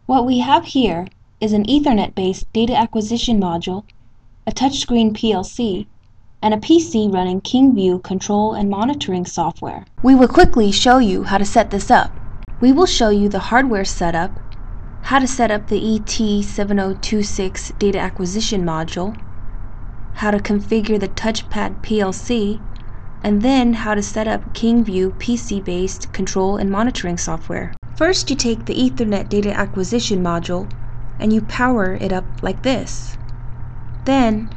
What we have here is an Ethernet-based data acquisition module, a touchscreen PLC, and a PC running KingView control and monitoring software. We will quickly show you how to set this up. We will show you the hardware setup, how to set up the ET-7026 data acquisition module, how to configure the Touchpad PLC, and then how to set up KingView PC-based control and monitoring software. First, you take the Ethernet data acquisition module and you power it up like this. Then,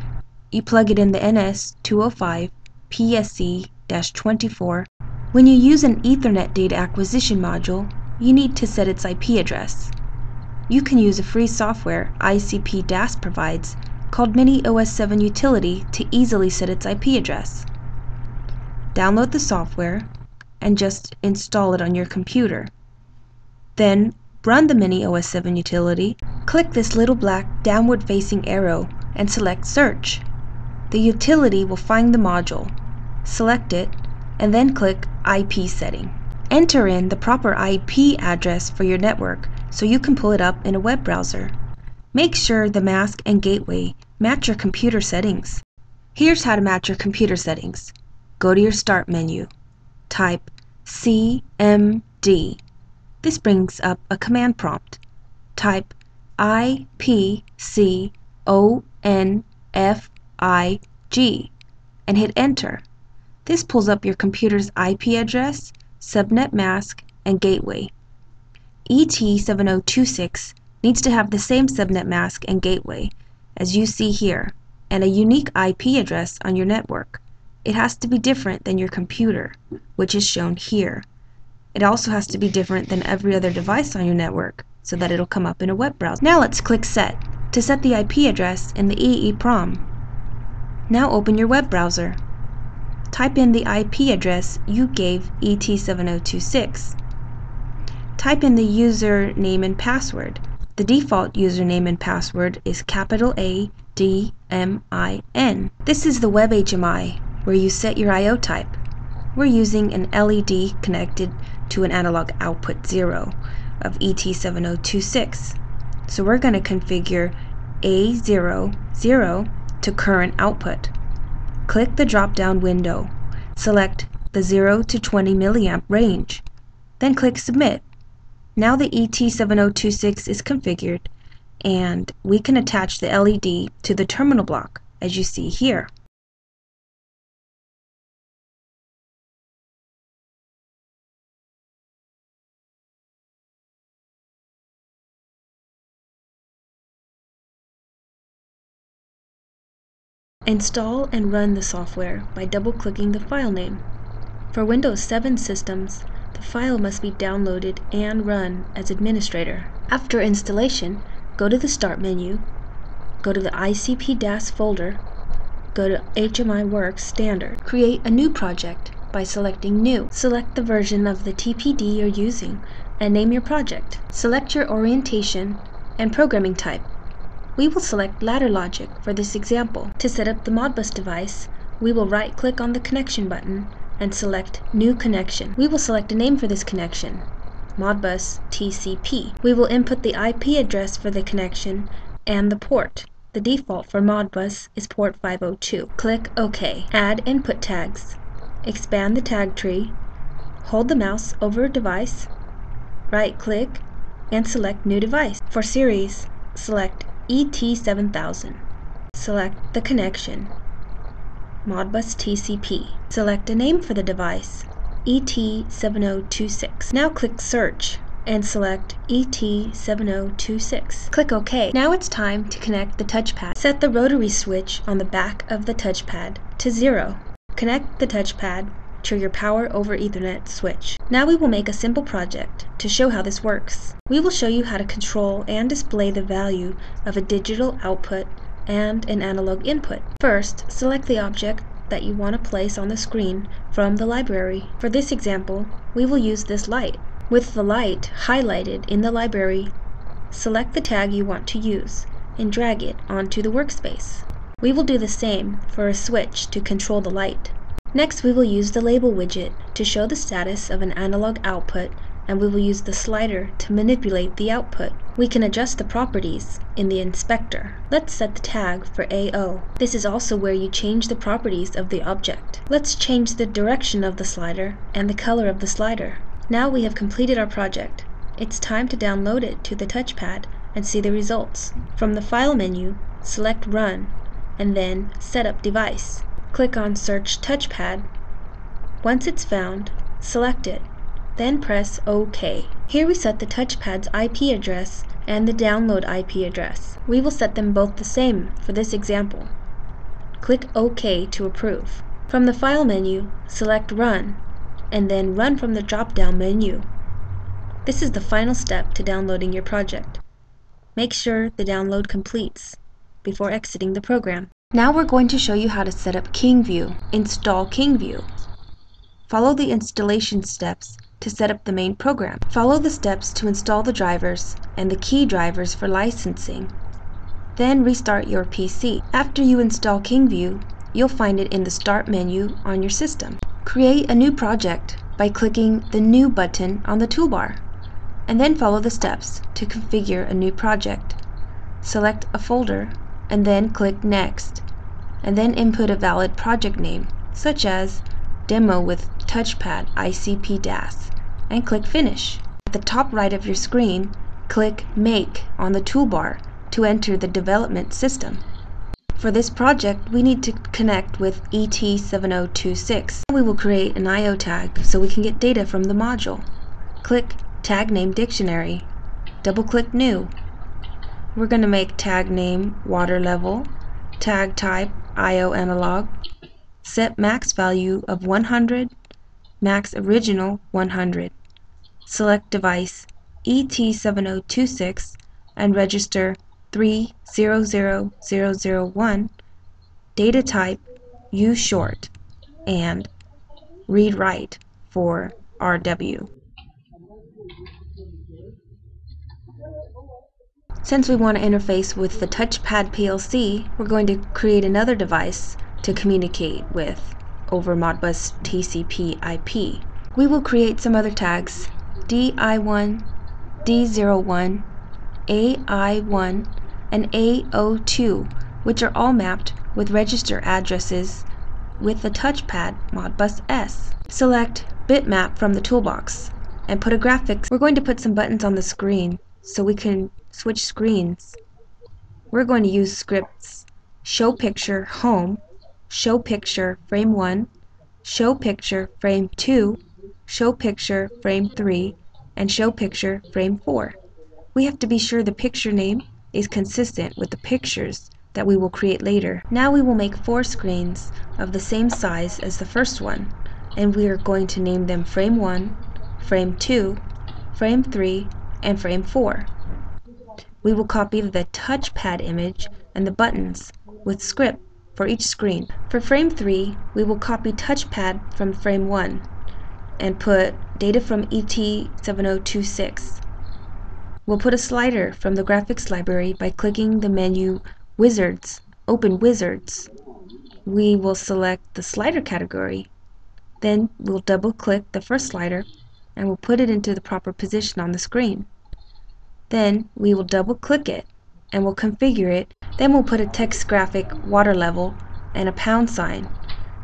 you plug it in the NS205 PSC-24. When you use an Ethernet data acquisition module, you need to set its IP address. You can use a free software ICP-DAS provides called Mini OS 7 Utility to easily set its IP address. Download the software and just install it on your computer. Then run the Mini OS 7 utility. Click this little black downward facing arrow and select Search. The utility will find the module. Select it and then click IP setting. Enter in the proper IP address for your network so you can pull it up in a web browser. Make sure the mask and gateway match your computer settings. Here's how to match your computer settings. Go to your Start menu. Type CMD. This brings up a command prompt. Type IPCONFIG and hit Enter. This pulls up your computer's IP address, subnet mask, and gateway. ET-7026 needs to have the same subnet mask and gateway as you see here, and a unique IP address on your network. It has to be different than your computer, which is shown here. It also has to be different than every other device on your network, so that it'll come up in a web browser. Now let's click Set to set the IP address in the EEPROM. Now open your web browser. Type in the IP address you gave ET-7026. Type in the username and password. The default username and password is capital ADMIN. This is the web HMI, where you set your I/O type. We're using an LED connected to an analog output 0 of ET-7026. So we're going to configure A00 to current output. Click the drop-down window. Select the 0 to 20 milliamp range. Then click Submit. Now the ET-7026 is configured, and we can attach the LED to the terminal block, as you see here. Install and run the software by double-clicking the file name. For Windows 7 systems, the file must be downloaded and run as administrator. After installation, go to the Start menu, go to the ICP-DAS folder, go to HMI Works Standard. Create a new project by selecting New. Select the version of the TPD you're using and name your project. Select your orientation and programming type. We will select ladder logic for this example. To set up the Modbus device, we will right-click on the connection button and select New Connection. We will select a name for this connection, Modbus TCP. We will input the IP address for the connection and the port. The default for Modbus is port 502. Click OK. Add input tags. Expand the tag tree. Hold the mouse over a device. Right-click and select New Device. For series, select ET-7000. Select the connection, Modbus TCP. Select a name for the device, ET-7026. Now click Search and select ET-7026. Click OK. Now it's time to connect the touchpad. Set the rotary switch on the back of the touchpad to 0. Connect the touchpad to your Power over Ethernet switch. Now we will make a simple project to show how this works. We will show you how to control and display the value of a digital output and an analog input. First, select the object that you want to place on the screen from the library. For this example, we will use this light. With the light highlighted in the library, select the tag you want to use and drag it onto the workspace. We will do the same for a switch to control the light. Next, we will use the label widget to show the status of an analog output and we will use the slider to manipulate the output. We can adjust the properties in the inspector. Let's set the tag for AO. This is also where you change the properties of the object. Let's change the direction of the slider and the color of the slider. Now we have completed our project. It's time to download it to the touchpad and see the results. From the File menu, select Run, and then Set Up Device. Click on Search Touchpad. Once it's found, select it, then press OK. Here we set the touchpad's IP address and the download IP address. We will set them both the same for this example. Click OK to approve. From the File menu, select Run, and then Run from the drop-down menu. This is the final step to downloading your project. Make sure the download completes before exiting the program. Now we're going to show you how to set up KingView. Install KingView. Follow the installation steps to set up the main program. Follow the steps to install the drivers and the key drivers for licensing. Then restart your PC. After you install KingView, you'll find it in the Start menu on your system. Create a new project by clicking the New button on the toolbar, and then follow the steps to configure a new project. Select a folder and then click Next, and then input a valid project name, such as Demo with Touchpad ICP DAS, and click Finish. At the top right of your screen, click Make on the toolbar to enter the development system. For this project, we need to connect with ET-7026. We will create an I/O tag so we can get data from the module. Click Tag Name Dictionary. Double-click New. We're going to make tag name Water Level, tag type I/O Analog, set max value of 100, max original 100. Select device ET-7026 and register 300001, data type Use Short, and read-write for RW. Since we want to interface with the Touchpad PLC, we're going to create another device to communicate with over Modbus TCP IP. We will create some other tags, DI1, D01, AI1, and A02, which are all mapped with register addresses with the Touchpad Modbus S. Select Bitmap from the toolbox and put a graphics. We're going to put some buttons on the screen so we can switch screens. We're going to use scripts Show Picture Home, Show Picture Frame 1, Show Picture Frame 2, Show Picture Frame 3, and Show Picture Frame 4. We have to be sure the picture name is consistent with the pictures that we will create later. Now we will make 4 screens of the same size as the first one, and we are going to name them Frame 1, Frame 2, Frame 3, and Frame 4. We will copy the touchpad image and the buttons with script for each screen. For Frame 3, we will copy touchpad from Frame 1 and put data from ET-7026. We'll put a slider from the graphics library by clicking the menu Wizards, Open Wizards. We will select the slider category. Then we'll double-click the first slider and we'll put it into the proper position on the screen. Then we will double-click it and we'll configure it. Then we'll put a text graphic water level and a pound sign.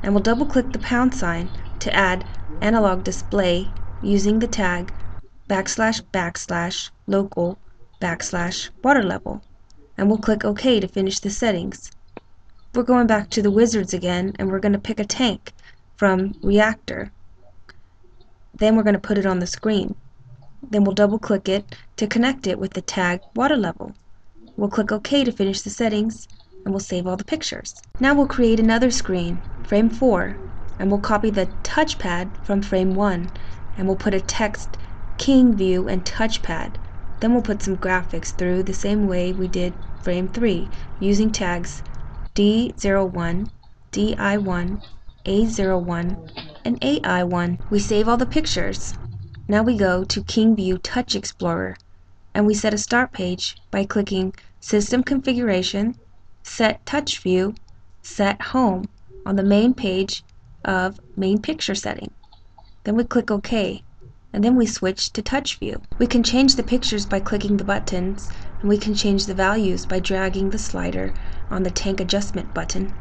And we'll double-click the pound sign to add analog display using the tag \\local \water level. And we'll click OK to finish the settings. We're going back to the wizards again and we're going to pick a tank from reactor. Then we're going to put it on the screen. Then we'll double click it to connect it with the tag water level. We'll click OK to finish the settings and we'll save all the pictures. Now we'll create another screen, Frame 4, and we'll copy the touchpad from Frame 1 and we'll put a text KingView and Touchpad. Then we'll put some graphics through the same way we did Frame 3 using tags D01, DI1, A01, and AI1. We save all the pictures. Now we go to KingView Touch Explorer and we set a start page by clicking System Configuration, Set Touch View, Set Home on the main page of Main Picture Setting. Then we click OK. and then we switch to touch view. We can change the pictures by clicking the buttons, and we can change the values by dragging the slider on the tank adjustment button.